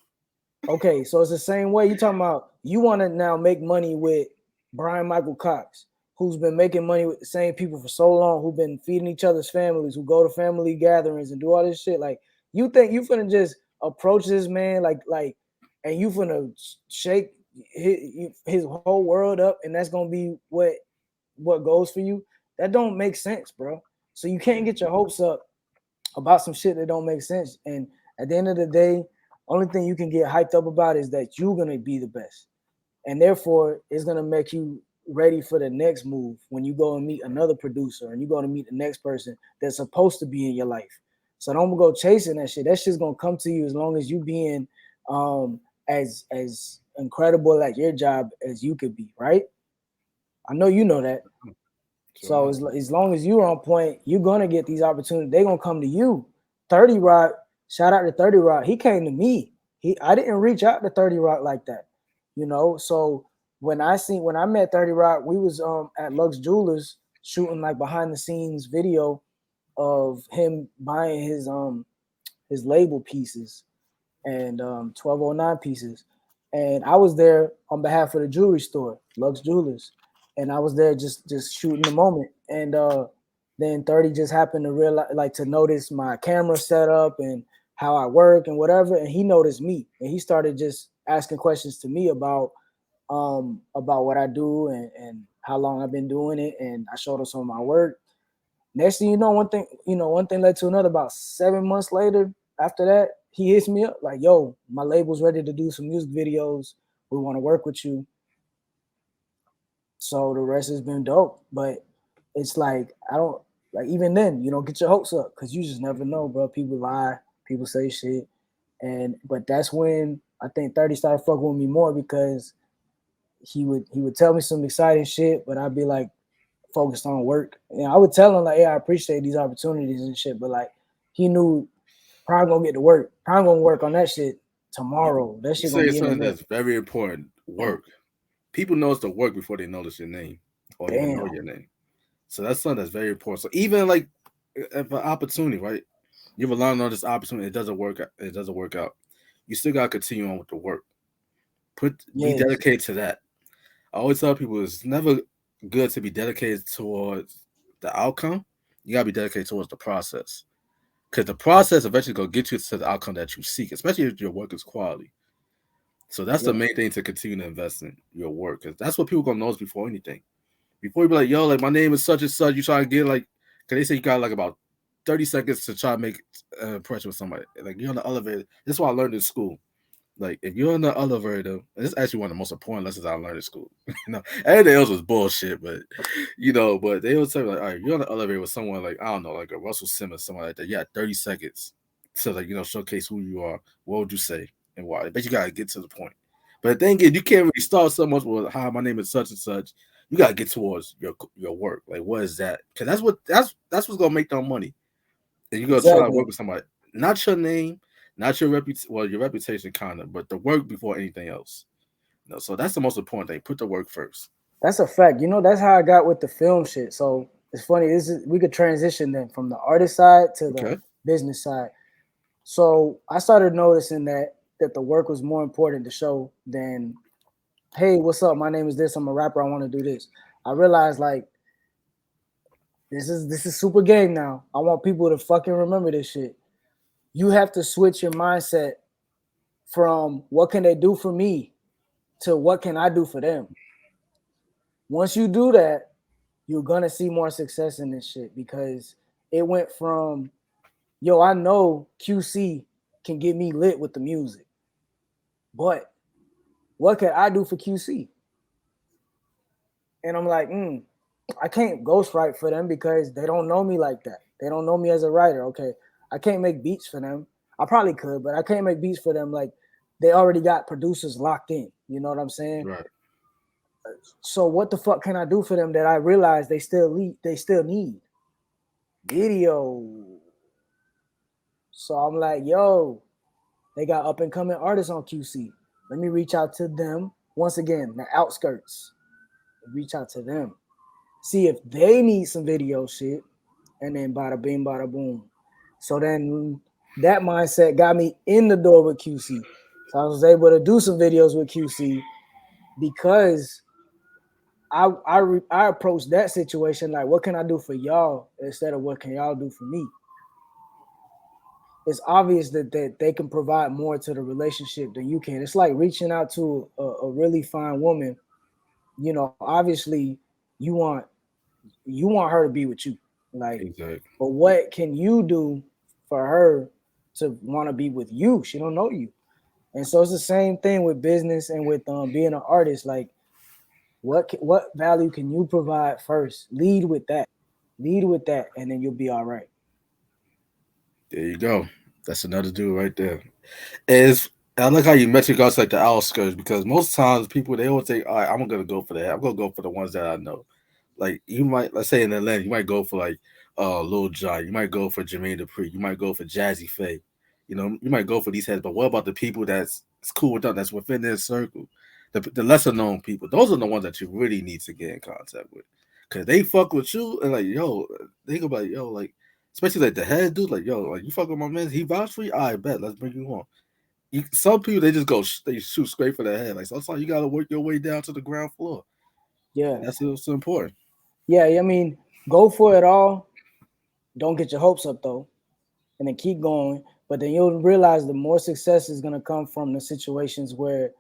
[SPEAKER 2] Okay, so it's the same way. You talking about you want to now make money with Bryan-Michael Cox, who's been making money with the same people for so long, who've been feeding each other's families, who go to family gatherings and do all this shit. Like, you think you finna just approach this man and you finna shake his whole world up, and that's gonna be what goes for you? That don't make sense, bro. So you can't get your hopes up about some shit that don't make sense. And at the end of the day, only thing you can get hyped up about is that you're gonna be the best, and therefore it's gonna make you ready for the next move when you go and meet another producer and you go to meet the next person that's supposed to be in your life. So don't go chasing that shit. That shit's gonna come to you as long as you being as incredible at your job as you could be, right? I know you know that. So as long as you're on point, you're gonna get these opportunities. They're gonna come to you. 30 Rock, shout out to 30 Rock. He came to me. I didn't reach out to 30 Rock like that, So when I met 30 Rock, we was at Lux Jewelers shooting like behind the scenes video of him buying his label pieces and 1209 pieces. And I was there on behalf of the jewelry store, Lux Jewelers. And I was there just shooting the moment. And then 30 just happened to realize, like, to notice my camera setup and how I work and whatever. And he noticed me, and he started just asking questions to me about what I do and how long I've been doing it. And I showed him some of my work. Next thing you know, one thing led to another. About 7 months later, after that, he hits me up like, yo, my label's ready to do some music videos. We want to work with you. So the rest has been dope. But it's like, I don't, like, even then, you don't get your hopes up, because you just never know, bro. People lie, people say shit. But that's when I think 30 started fucking with me more, because he would tell me some exciting shit, but I'd be like focused on work. And I would tell him like, yeah, I appreciate these opportunities and shit, but like he knew Prime gonna get to work. Prime gonna work on that shit
[SPEAKER 1] You,
[SPEAKER 2] tomorrow. That
[SPEAKER 1] you
[SPEAKER 2] shit gonna
[SPEAKER 1] say
[SPEAKER 2] be in the
[SPEAKER 1] something
[SPEAKER 2] mail.
[SPEAKER 1] that's very important. Work. People notice the work before they notice your name or even know
[SPEAKER 2] Damn.
[SPEAKER 1] your name. So that's something that's very important. So even like if an opportunity, right? You have a lot on this opportunity, it doesn't work. It doesn't work out. You still gotta continue on with the work. Be
[SPEAKER 2] Yes.
[SPEAKER 1] dedicated to that. I always tell people it's never good to be dedicated towards the outcome. You gotta be dedicated towards the process. Because the process eventually gonna get you to the outcome that you seek, especially if your work is quality. So that's the
[SPEAKER 2] Yeah.
[SPEAKER 1] main thing to continue to invest in your work. Because that's what people gonna notice before anything. Before you be like, yo, like my name is such and such, you try to get like, cause they say you got like about 30 seconds to try to make an impression with somebody. Like you're on the elevator. This is what I learned in school. Like if you're in the elevator, this is actually one of the most important lessons I learned in school. Everything else was bullshit, but but they always tell me like, all right, you're on the elevator with someone like I don't know, like a Russell Simmons, someone like that. You got 30 seconds to like showcase who you are. What would you say and why? But you gotta get to the point. But the thing is, you can't really start so much with hi, my name is such and such. You gotta get towards your work. Like what is that? Because that's what's gonna make them money. And you're gonna try to
[SPEAKER 2] Exactly.
[SPEAKER 1] work with somebody, not your name, not your reputation. Well, your reputation kind of, but the work before anything else. So that's the most important thing. Put the work first.
[SPEAKER 2] That's a fact. That's how I got with the film shit. So it's funny. We could transition then from the artist side to the
[SPEAKER 1] Okay.
[SPEAKER 2] business side. So I started noticing that the work was more important to show than, hey, what's up? My name is this. I'm a rapper. I want to do this. I realized like this is super game now. I want people to fucking remember this shit. You have to switch your mindset from what can they do for me to what can I do for them. Once you do that, you're gonna see more success in this shit because it went from yo, I know QC can get me lit with the music, but what can I do for QC? And I'm like, I can't ghostwrite for them because they don't know me like that. They don't know me as a writer. Okay, I can't make beats for them. I probably could, but I can't make beats for them. Like they already got producers locked in. You know what I'm saying?
[SPEAKER 1] Right.
[SPEAKER 2] So what the fuck can I do for them that I realize they still need video? So I'm like, yo, they got up and coming artists on QC. Let me reach out to them once again, the outskirts. Reach out to them, see if they need some video shit, and then bada bing, bada boom. So then that mindset got me in the door with QC. So I was able to do some videos with QC because I approached that situation like, what can I do for y'all instead of what can y'all do for me? It's obvious that they can provide more to the relationship than you can. It's like reaching out to a really fine woman. Obviously you want you want her to be with you. Like,
[SPEAKER 1] Exactly.
[SPEAKER 2] but what can you do for her to want to be with you? She don't know you. And so it's the same thing with business and with being an artist. Like, what value can you provide first? Lead with that, and then you'll be all right.
[SPEAKER 1] There you go. That's another dude right there. Is I like how you mentioned guys like the outskirts because most times people they always think, all right, I'm gonna go for that. I'm gonna go for the ones that I know. Like you might, let's say in Atlanta, you might go for like Lil Jon, you might go for Jermaine Dupri, you might go for Jazzy Faye. You might go for these heads, but what about the people that's it's cool with them, that's within their circle? The lesser known people, those are the ones that you really need to get in contact with. Cause they fuck with you and like, yo, they go like, yo, like, especially like the head dude, like, yo, like you fuck with my man, he vouched for you, I bet, let's bring you on. Some people they just go, they shoot straight for the head. Like sometimes you gotta work your way down to the ground floor,
[SPEAKER 2] Yeah,
[SPEAKER 1] and that's what's so important.
[SPEAKER 2] yeah. I mean, go for it all. Don't get your hopes up though, and then keep going. But then you'll realize the more success is gonna come from the situations where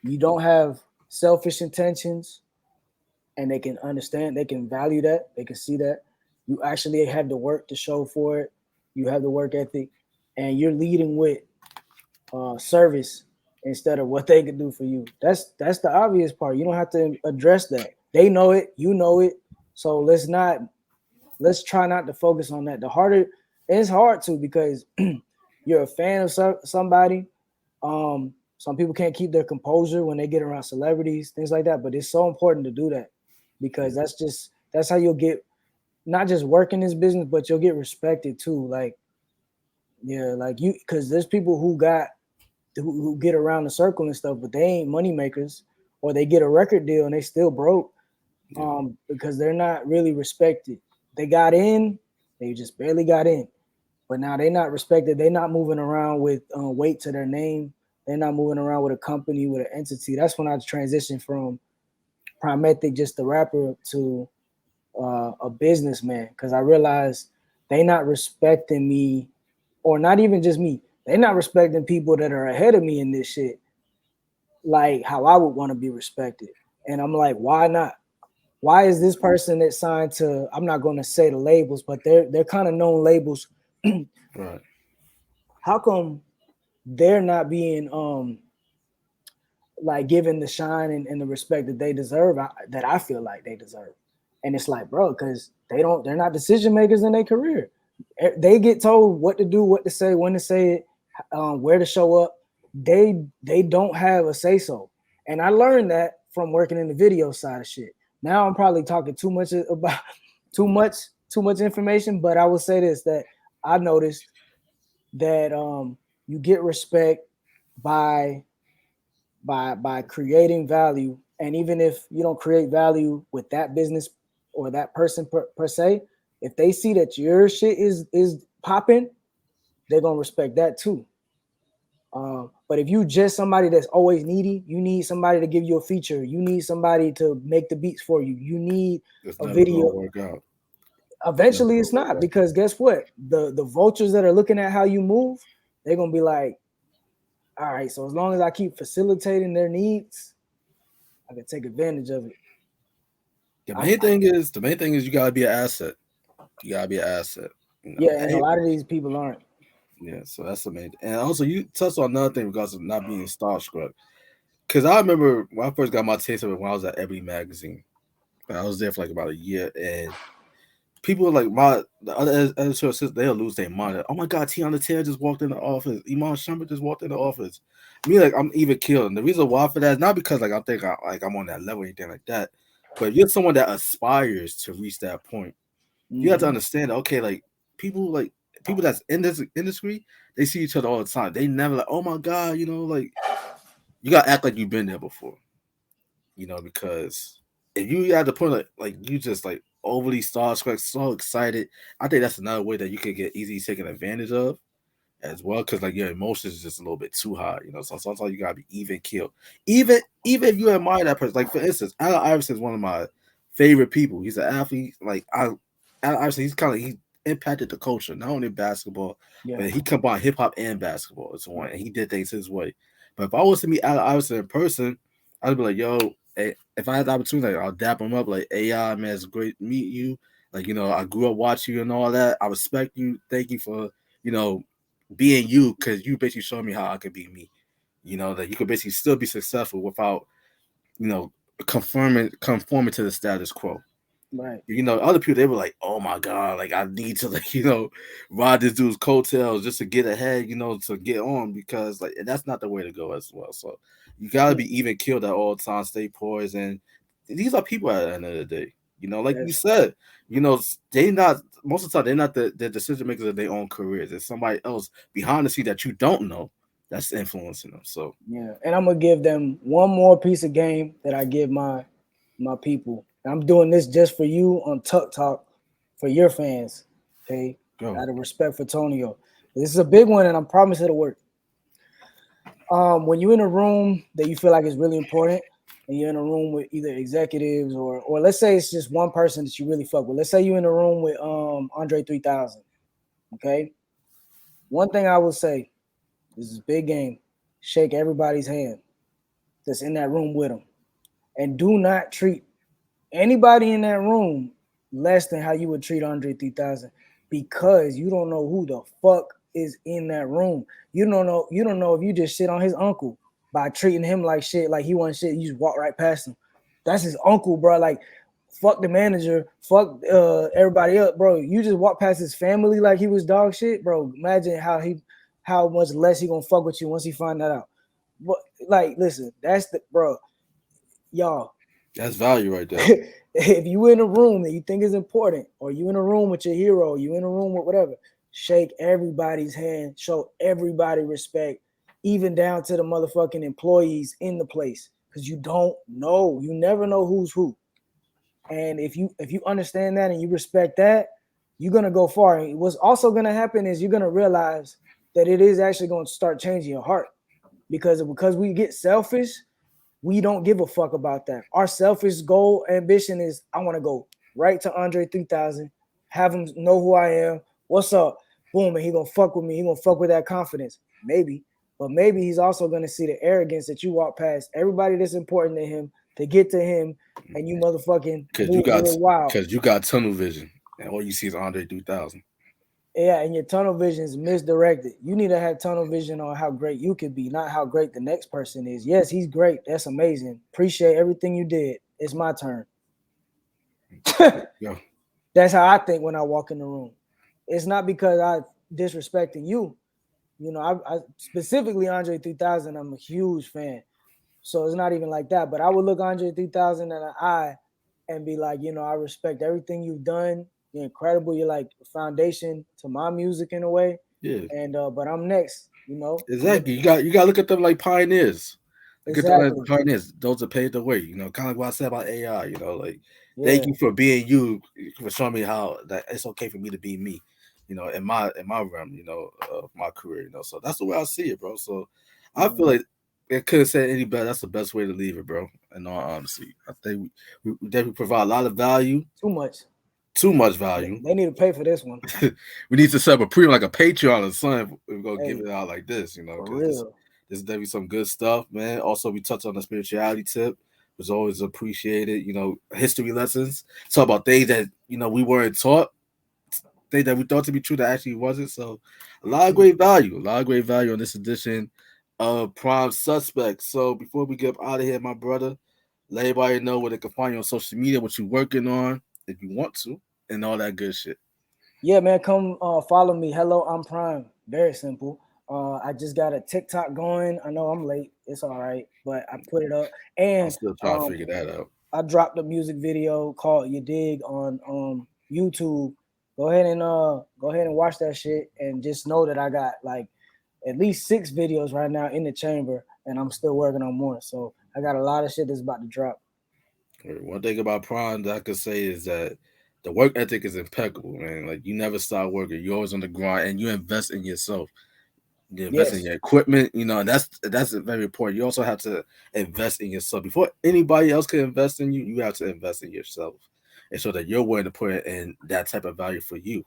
[SPEAKER 2] you don't have selfish intentions, and they can understand, they can value that, they can see that you actually have the work to show for it. You have the work ethic, and you're leading with service instead of what they can do for you. That's the obvious part. You don't have to address that. They know it, you know it. So let's try not to focus on that. The harder it's hard to because you're a fan of somebody. Some people can't keep their composure when they get around celebrities, things like that. But it's so important to do that because that's how you'll get not just work in this business, but you'll get respected too. Like, yeah, like you, because there's people who get around the circle and stuff, but they ain't money makers, or they get a record deal and they still broke, because they're not really respected. They got in, they just barely got in, but now they're not respected. They're not moving around with weight to their name. They're not moving around with a company, with an entity. That's when I transitioned from Prime Met, just the rapper, to a businessman, because I realized they not respecting me, or not even just me. They're not respecting people that are ahead of me in this shit, like how I would want to be respected. And I'm like, why not? Why is this person that signed to? I'm not going to say the labels, but they're kind of known labels.
[SPEAKER 1] Right.
[SPEAKER 2] How come they're not being like given the shine and the respect that they deserve, that I feel like they deserve? And it's like, bro, because they're not decision makers in their career. They get told what to do, what to say, when to say it, where to show up. They don't have a say so. And I learned that from working in the video side of shit. Now I'm probably talking too much about too much information, but I will say this, that I noticed that you get respect by creating value. And even if you don't create value with that business or that person per se, if they see that your shit is popping, they're gonna respect that too. But if you just somebody that's always needy, you need somebody to give you a feature, you need somebody to make the beats for you, you need
[SPEAKER 1] It's
[SPEAKER 2] a
[SPEAKER 1] never gonna
[SPEAKER 2] video.
[SPEAKER 1] work out.
[SPEAKER 2] Eventually it's not, because guess what? The vultures that are looking at how you move, they're gonna be like, all right, so as long as I keep facilitating their needs, I can take advantage of it.
[SPEAKER 1] The main thing is you gotta be an asset. You gotta be an asset. You know?
[SPEAKER 2] Yeah, and a lot of these people aren't.
[SPEAKER 1] Yeah, so that's the main. And also, you touched on another thing because of not being starstruck. Because I remember when I first got my taste of it when I was at Every Magazine. I was there for like about a year, and people like the other editors, they'll lose their mind. Oh my God, Tiana Taylor just walked in the office. Iman Shumpert just walked in the office. Me, like, I'm even killed. And the reason why for that is not because like I think I'm on that level or anything like that, but if you're someone that aspires to reach that point, you have to understand. Okay, like people that's in this industry, they see each other all the time. They never like, oh my God, like you gotta act like you've been there before, because if you at the point like you just like overly starstruck, so excited, I think that's another way that you could get easily taken advantage of as well, because like your emotions is just a little bit too high, So sometimes you gotta be even killed, even if you admire that person. Like for instance, Allen Iverson is one of my favorite people. He's an athlete. Allen Iverson, he impacted the culture, not only basketball, but he combined hip hop and basketball as one, and he did things his way. But if I was to meet Allen Iverson in person, I'd be like, yo, if I had the opportunity, I'll dap him up like, AI, man, it's great to meet you. Like, I grew up watching you and all that. I respect you. Thank you for, being you, because you basically showed me how I could be me. That you could basically still be successful without, conforming to the status quo.
[SPEAKER 2] Right.
[SPEAKER 1] Other people, they were like, oh my God, like I need to like, ride this dude's coattails just to get ahead, to get on, because like that's not the way to go as well. So you gotta be even killed at all times, stay poised. And these are people at the end of the day. Like you said, they not most of the time they're not the decision makers of their own careers. There's somebody else behind the scene that you don't know that's influencing them. So
[SPEAKER 2] yeah, and I'm gonna give them one more piece of game that I give my people. I'm doing this just for you on TUC Talk, for your fans. Okay, out of respect for Tonio. This is a big one, and I promise it'll work. When you're in a room that you feel like is really important, and you're in a room with either executives or let's say it's just one person that you really fuck with. Let's say you're in a room with Andre 3000. Okay, one thing I will say, this is a big game. Shake everybody's hand that's in that room with them, and do not treat anybody in that room less than how you would treat Andre 3000, because you don't know who the fuck is in that room. You don't know if you just shit on his uncle by treating him like shit, like he wasn't shit. You just walk right past him. That's his uncle, bro. Like, fuck the manager, fuck everybody up, bro. You just walk past his family like he was dog shit, bro. Imagine how much less he gonna fuck with you once he find that out. But like, listen, that's the bro, y'all.
[SPEAKER 1] That's value right there.
[SPEAKER 2] If you in a room that you think is important, or you in a room with your hero, you in a room with whatever, shake everybody's hand, show everybody respect, even down to the motherfucking employees in the place, because you don't know, you never know who's who. And if you understand that and you respect that, you're gonna go far. And what's also gonna happen is you're gonna realize that it is actually going to start changing your heart, because we get selfish. We don't give a fuck about that. Our selfish goal, ambition is I want to go right to Andre 3000, have him know who I am. What's up? Boom, and he gonna fuck with me. He gonna fuck with that confidence. Maybe, but maybe he's also gonna see the arrogance that you walk past everybody that's important to him to get to him, and you motherfucking move real wild.
[SPEAKER 1] Because you got tunnel vision, and all you see is Andre 3000.
[SPEAKER 2] Yeah, and your tunnel vision is misdirected. You need to have tunnel vision on how great you could be, not how great the next person is. Yes, he's great. That's amazing. Appreciate everything you did. It's my turn.
[SPEAKER 1] Yeah.
[SPEAKER 2] That's how I think when I walk in the room. It's not because I disrespecting you. You know, I specifically Andre 3000, I'm a huge fan. So it's not even like that. But I would look Andre 3000 in the eye and be like, you know, I respect everything you've done. You're incredible. You're like a foundation to my music in a way.
[SPEAKER 1] Yeah.
[SPEAKER 2] And but I'm next, you know.
[SPEAKER 1] Exactly. You got to look at them like pioneers.
[SPEAKER 2] Exactly.
[SPEAKER 1] Pioneers, those that paved the way. You know, kind of like what I said about AI. You know, like
[SPEAKER 2] Yeah.
[SPEAKER 1] thank you for being you, for showing me how that it's okay for me to be me. You know, in my realm, you know, of my career. You know, so that's the way I see it, bro. So I feel like it couldn't say any better. That's the best way to leave it, bro. In all honesty, I think we definitely provide a lot of value. Too much value.
[SPEAKER 2] They need to pay for this one.
[SPEAKER 1] We need to set up a premium, like a Patreon or something. We're gonna give it out like this, you know, because this is definitely some good stuff, man. Also, we touch on the spirituality tip, was always appreciated. You know, history lessons, talk about things that you know we weren't taught, things that we thought to be true that actually wasn't. So, a lot of great value on this edition of Prime Suspects. So, before we get out of here, my brother, let everybody know where they can find you on social media, what you're working on, if you want to, and all that good shit.
[SPEAKER 2] Yeah, man, come follow me. Hello, I'm Prime. Very simple. I just got a TikTok going. I know I'm late. It's all right, but I put it up. And
[SPEAKER 1] I'm still trying to figure that out.
[SPEAKER 2] I dropped a music video called "You Dig" on YouTube. Go ahead and watch that shit, and just know that I got like at least 6 videos right now in the chamber, and I'm still working on more. So I got a lot of shit that's about to drop.
[SPEAKER 1] One thing about Prime that I could say is that the work ethic is impeccable, man. Like you never stop working. You're always on the grind, and you invest in yourself. You invest in your equipment. You know, that's very important. You also have to invest in yourself before anybody else can invest in you. You have to invest in yourself, and so that you're willing to put in that type of value for you.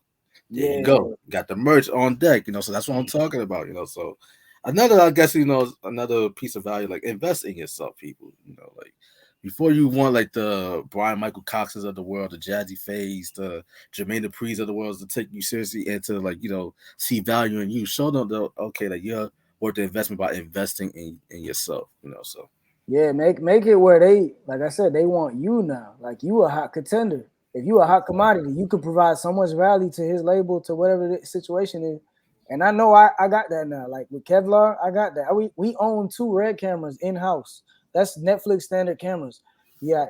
[SPEAKER 1] There you go. You got the merch on deck. You know, so that's what I'm talking about. You know, so another, I guess, you know, another piece of value, like invest in yourself, people. You know, like before you want like the Bryan-Michael Coxes of the world, the Jazzy Fays, the Jermaine Dupri's of the world to take you seriously and to like, you know, see value in you. Show them that okay, that you're worth the investment by investing in yourself, you know. So
[SPEAKER 2] yeah, make it where they, like I said, they want you now. Like you a hot contender. If you a hot commodity, you could provide so much value to his label, to whatever the situation is. And I know I got that now. Like with Kevlar, I got that. We own 2 Red cameras in-house. That's Netflix standard cameras. Yeah,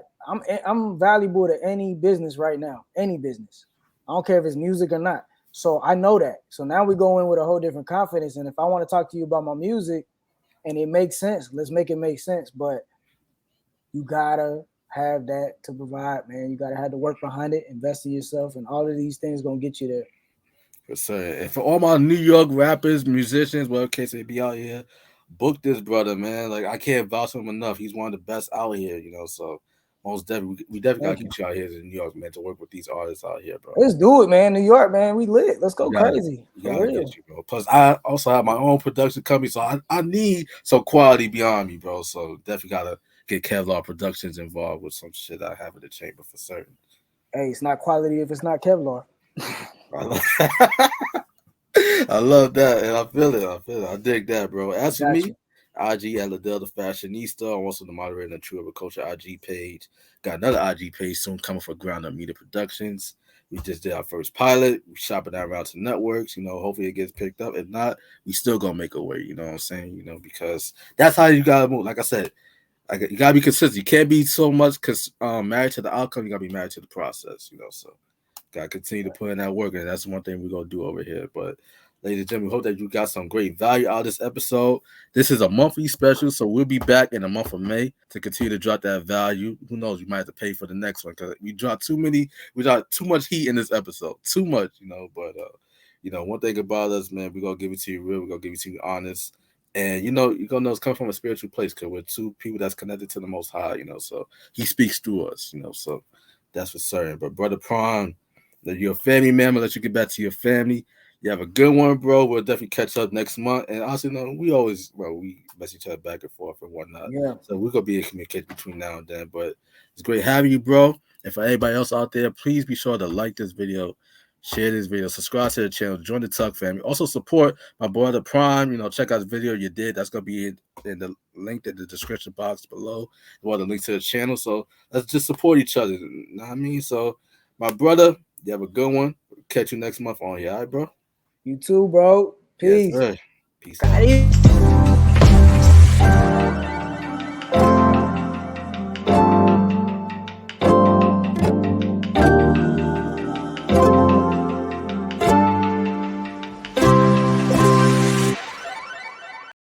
[SPEAKER 2] I'm valuable to any business right now. Any business. I don't care if it's music or not. So I know that. So now we go in with a whole different confidence. And if I want to talk to you about my music and it makes sense, let's make it make sense. But you gotta have that to provide, man. You gotta have the work behind it, invest in yourself, and all of these things gonna get you there.
[SPEAKER 1] For sure. And for all my New York rappers, musicians, whatever case they be out here, book this brother, man. Like I can't vouch for him enough. He's one of the best out here, you know. So most definitely, we definitely gotta get you out here in New York, man, to work with these artists out here, bro.
[SPEAKER 2] Let's do it, man. New York, man, we lit. Let's go crazy.
[SPEAKER 1] You gotta get you, bro. Plus, I also have my own production company, so I need some quality beyond me, bro. So definitely gotta get Kevlar Productions involved with some shit I have in the chamber for certain.
[SPEAKER 2] Hey, it's not quality if it's not Kevlar.
[SPEAKER 1] I love that, and I feel it. I dig that, bro. As for me, IG at Ladale the Fashionista. I'm also the moderator of the True Culture IG page. Got another IG page soon coming for Ground Up Media Productions. We just did our first pilot. We shopping that around to networks. Hopefully it gets picked up. If not, we still gonna make a way. You know what I'm saying? Because that's how you gotta move. Like I said, you gotta be consistent. You can't be so much married to the outcome. You gotta be married to the process. So gotta continue to put in that work, and that's one thing we're gonna do over here. But ladies and gentlemen, we hope that you got some great value out of this episode. This is a monthly special, so we'll be back in the month of May to continue to drop that value. Who knows? We might have to pay for the next one because we dropped too much heat in this episode. Too much, But one thing about us, man, we're gonna give it to you real. We're gonna give it to you honest. And you're gonna know it's coming from a spiritual place because we're two people that's connected to the Most High, so He speaks through us, so that's for certain. But Brother Prime, that you're a family member, let you get back to your family. You have a good one, bro. We'll definitely catch up next month. And honestly, we mess each other back and forth and whatnot.
[SPEAKER 2] Yeah.
[SPEAKER 1] So we're gonna be in communication between now and then. But it's great having you, bro. And for everybody else out there, please be sure to like this video, share this video, subscribe to the channel, join the TUC family. Also support my brother Prime. Check out the video you did. That's gonna be in the link in the description box below. Or the link to the channel. So let's just support each other. You know what I mean? So my brother, you have a good one. Catch you next month on here, all right, bro?
[SPEAKER 2] You too, bro.
[SPEAKER 1] Yes,
[SPEAKER 2] Peace.
[SPEAKER 1] sir. Peace out.